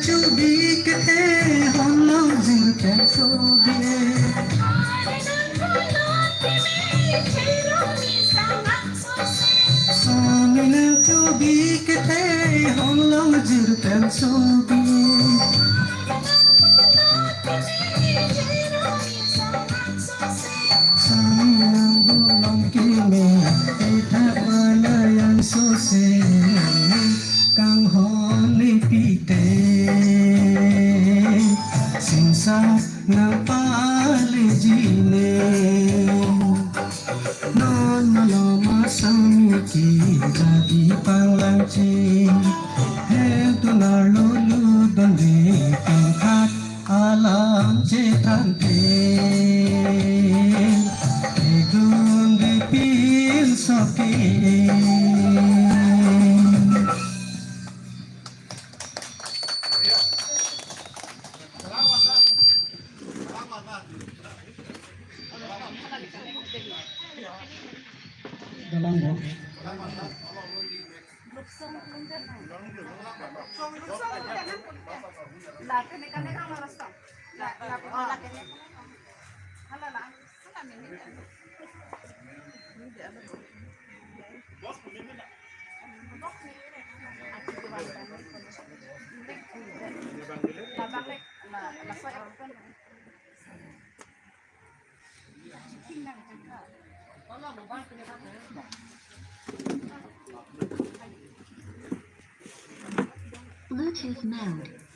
ছবি কেটে হলো জিরকেন ছবি Saminan ছবি কেটে হলো জিরকেন ছবি Saminan bulong kini Ita malayan susi Kang honi pite Sinsa ng palijine Non maloma samiki Jadi panglanci Hedo na lulu dondi Tingkat alam cetante Edun dipil sopi Dalang mo. Bluetooth mode.